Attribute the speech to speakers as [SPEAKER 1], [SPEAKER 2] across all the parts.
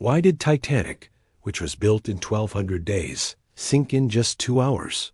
[SPEAKER 1] Why did Titanic, which was built in 1,200 days, sink in just 2 hours?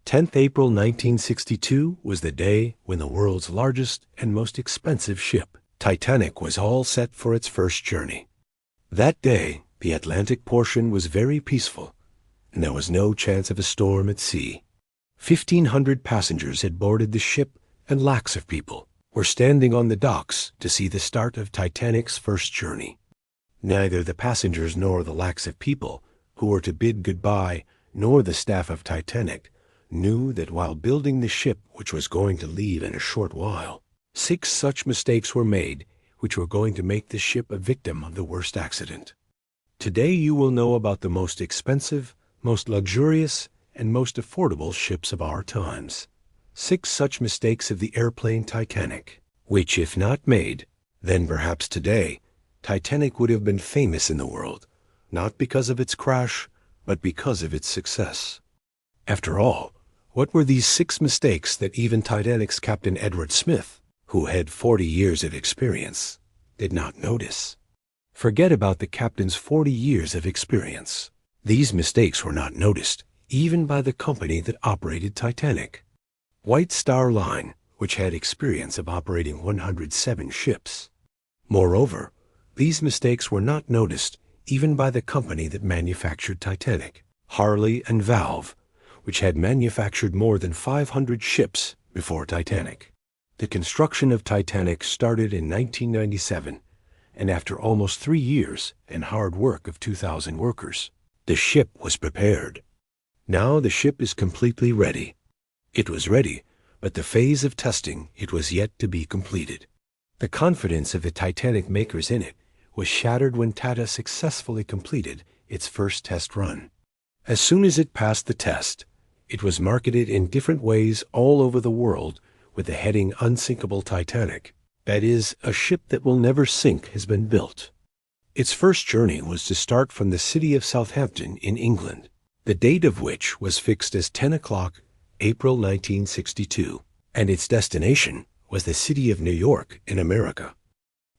[SPEAKER 1] 10th April 1962 was the day when the world's largest and most expensive ship, Titanic, was all set for its first journey. That day, the Atlantic portion was very peaceful, and there was no chance of a storm at sea. 1,500 passengers had boarded the ship, and lakhs of people were standing on the docks to see the start of Titanic's first journey. Neither the passengers nor the lakhs of people who were to bid goodbye, nor the staff of Titanic, knew that while building the ship which was going to leave in a short while, 6 such mistakes were made which were going to make the ship a victim of the worst accident. Today you will know about the most expensive, most luxurious, and most affordable ships of our times. 6 such mistakes of the airplane Titanic, which, if not made, then perhaps today, Titanic would have been famous in the world, not because of its crash, but because of its success. After all, what were these 6 mistakes that even Titanic's Captain Edward Smith, who had 40 years of experience, did not notice? Forget about the captain's 40 years of experience. These mistakes were not noticed, even by the company that operated Titanic. White Star Line, which had experience of operating 107 ships. Moreover, these mistakes were not noticed even by the company that manufactured Titanic, Harley and Valve, which had manufactured more than 500 ships before Titanic. The construction of Titanic started in 1997, and after almost 3 years and hard work of 2,000 workers, the ship was prepared. Now the ship is completely ready. It was ready, but the phase of testing it was yet to be completed. The confidence of the Titanic makers in it was shattered when Tata successfully completed its first test run. As soon as it passed the test, it was marketed in different ways all over the world with the heading Unsinkable Titanic. That is, a ship that will never sink has been built. Its first journey was to start from the city of Southampton in England, the date of which was fixed as 10 o'clock, April 1962, and its destination was the city of New York in America.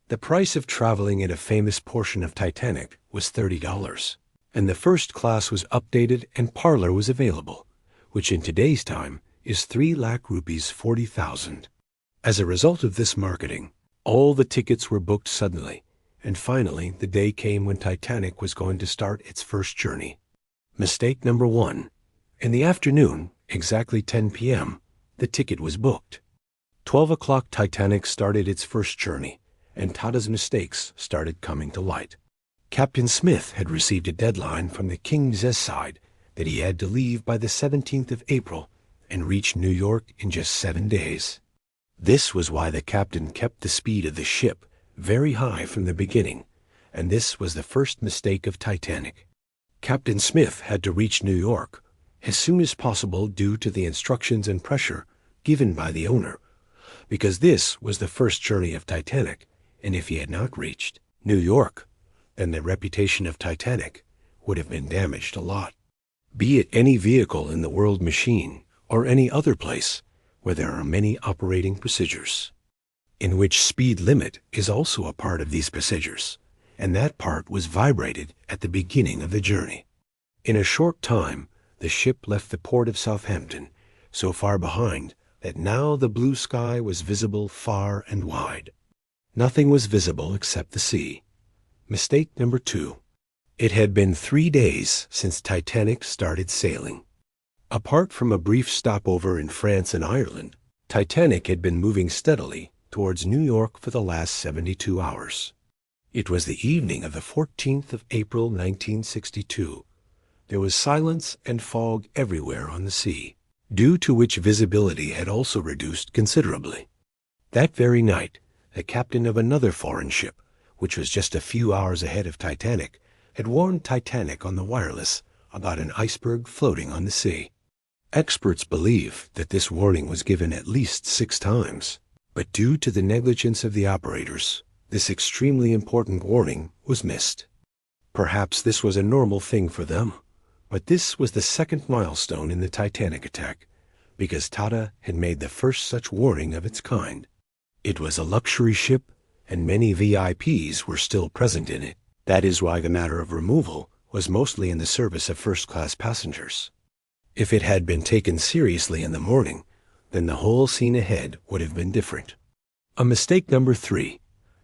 [SPEAKER 1] The price of traveling in a famous portion of Titanic was $30, and the first class was updated and parlor was available, which in today's time is 3 lakh rupees 40,000. As a result of this marketing, all the tickets were booked suddenly, and finally the day came when Titanic was going to start its first journey. Mistake number 1. In the afternoon, exactly 10 p.m., the ticket was booked. 12 o'clock Titanic started its first journey, and Tata's mistakes started coming to light. Captain Smith had received a deadline from the King's side that he had to leave by the 17th of April and reach New York in just 7 days. This was why the captain kept the speed of the ship very high from the beginning, and this was the first mistake of Titanic. Captain Smith had to reach New York as soon as possible due to the instructions and pressure given by the owner, because this was the first journey of Titanic, and if he had not reached New York, then the reputation of Titanic would have been damaged a lot. Be it any vehicle in the world machine or any other place where there are many operating procedures, in which speed limit is also a part of these procedures, and that part was vibrated at the beginning of the journey. In a short time, the ship left the port of Southampton, so far behind that now the blue sky was visible far and wide. Nothing was visible except the sea. Mistake number 2. It had been 3 days since Titanic started sailing. Apart from a brief stopover in France and Ireland, Titanic had been moving steadily towards New York for the last 72 hours. It was the evening of the 14th of April 1962. There was silence and fog everywhere on the sea, due to which visibility had also reduced considerably. That very night, the captain of another foreign ship, which was just a few hours ahead of Titanic, had warned Titanic on the wireless about an iceberg floating on the sea. Experts believe that this warning was given at least 6 times, but due to the negligence of the operators, this extremely important warning was missed. Perhaps this was a normal thing for them, but this was the second milestone in the Titanic attack, because Tata had made the first such warning of its kind. It was a luxury ship, and many VIPs were still present in it. That is why the matter of removal was mostly in the service of first-class passengers. If it had been taken seriously in the morning, then the whole scene ahead would have been different. Mistake number 3.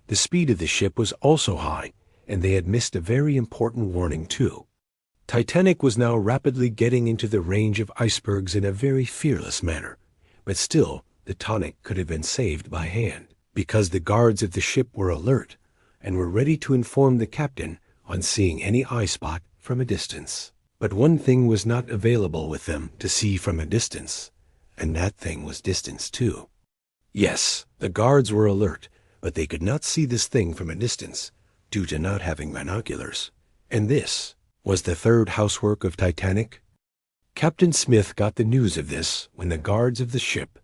[SPEAKER 1] The speed of the ship was also high, and they had missed a very important warning too. Titanic was now rapidly getting into the range of icebergs in a very fearless manner, but still the tonic could have been saved by hand, because the guards of the ship were alert and were ready to inform the captain on seeing any eye spot from a distance. But one thing was not available with them to see from a distance, and that thing was distance too. Yes, the guards were alert, but they could not see this thing from a distance due to not having binoculars. And this was the third housework of Titanic. Captain Smith got the news of this when the guards of the ship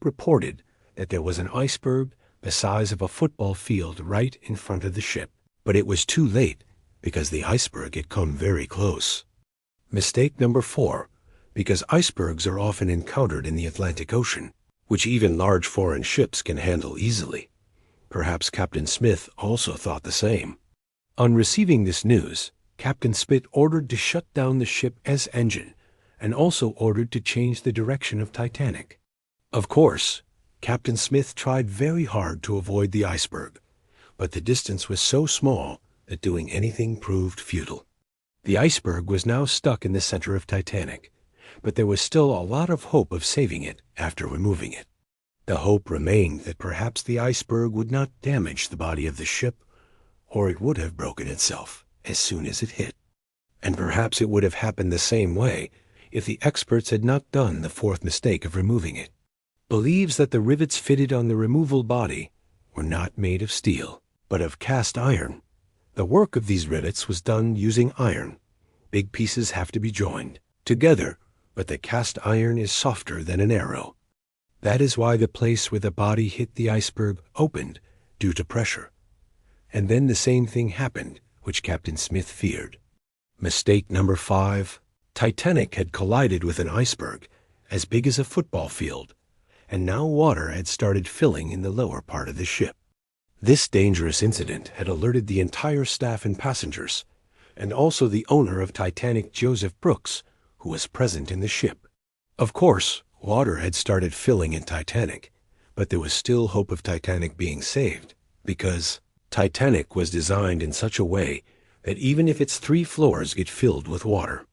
[SPEAKER 1] reported that there was an iceberg the size of a football field right in front of the ship. But it was too late, because the iceberg had come very close. Mistake number 4, because icebergs are often encountered in the Atlantic Ocean, which even large foreign ships can handle easily. Perhaps Captain Smith also thought the same. On receiving this news, Captain Smith ordered to shut down the ship's engine, and also ordered to change the direction of Titanic. Of course, Captain Smith tried very hard to avoid the iceberg, but the distance was so small that doing anything proved futile. The iceberg was now stuck in the center of Titanic, but there was still a lot of hope of saving it after removing it. The hope remained that perhaps the iceberg would not damage the body of the ship, or it would have broken itself as soon as it hit. And perhaps it would have happened the same way if the experts had not done the 4th mistake of removing it. Believes that the rivets fitted on the removal body were not made of steel, but of cast iron. The work of these rivets was done using iron. Big pieces have to be joined together, but the cast iron is softer than an arrow. That is why the place where the body hit the iceberg opened due to pressure. And then the same thing happened, which Captain Smith feared. Mistake number 5. Titanic had collided with an iceberg as big as a football field, and now water had started filling in the lower part of the ship. This dangerous incident had alerted the entire staff and passengers, and also the owner of Titanic, Joseph Brooks, who was present in the ship. Of course, water had started filling in Titanic, but there was still hope of Titanic being saved, because Titanic was designed in such a way that even if its 3 floors get filled with water,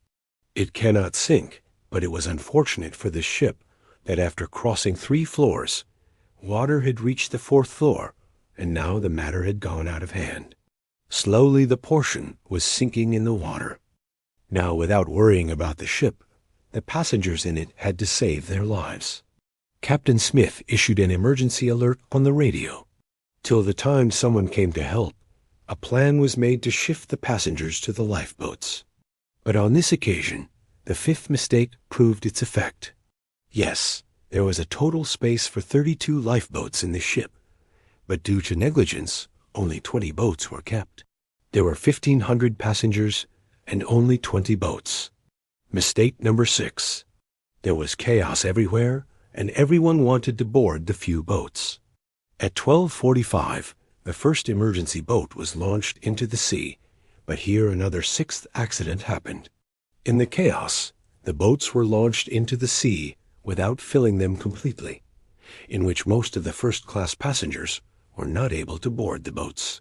[SPEAKER 1] it cannot sink. But it was unfortunate for the ship that after crossing 3 floors, water had reached the 4th floor, and now the matter had gone out of hand. Slowly the portion was sinking in the water. Now, without worrying about the ship, the passengers in it had to save their lives. Captain Smith issued an emergency alert on the radio. Till the time someone came to help, a plan was made to shift the passengers to the lifeboats. But on this occasion, the 5th mistake proved its effect. Yes, there was a total space for 32 lifeboats in the ship, but due to negligence, only 20 boats were kept. There were 1,500 passengers and only 20 boats. Mistake number 6. There was chaos everywhere, and everyone wanted to board the few boats. At 12:45, the first emergency boat was launched into the sea, but here another 6th accident happened. In the chaos, the boats were launched into the sea without filling them completely, in which most of the first-class passengers were not able to board the boats.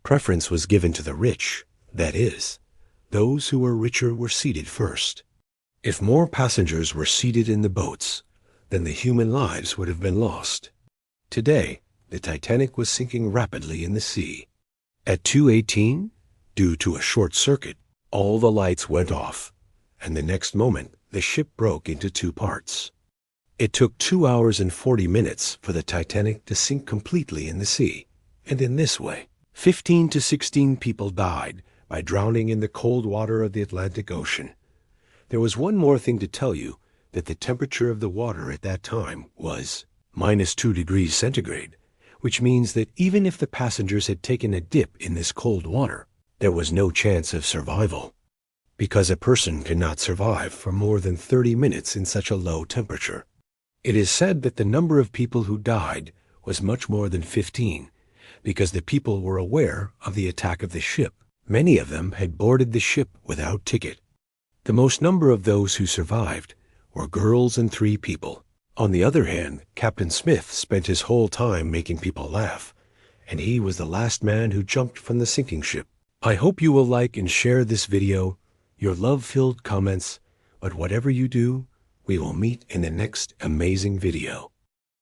[SPEAKER 1] Preference was given to the rich, that is, those who were richer were seated first. If more passengers were seated in the boats, then the human lives would have been lost. Today, the Titanic was sinking rapidly in the sea. At 2:18, due to a short circuit, all the lights went off, and the next moment the ship broke into 2 parts. It took 2 hours and 40 minutes for the Titanic to sink completely in the sea, and in this way, 15 to 16 people died by drowning in the cold water of the Atlantic Ocean. There was one more thing to tell you, that the temperature of the water at that time was -2 degrees centigrade, which means that even if the passengers had taken a dip in this cold water, there was no chance of survival, because a person cannot survive for more than 30 minutes in such a low temperature. It is said that the number of people who died was much more than 15, because the people were aware of the attack of the ship. Many of them had boarded the ship without ticket. The most number of those who survived were girls and 3 people. On the other hand, Captain Smith spent his whole time making people laugh, and he was the last man who jumped from the sinking ship. I hope you will like and share this video, your love-filled comments, but whatever you do, we will meet in the next amazing video.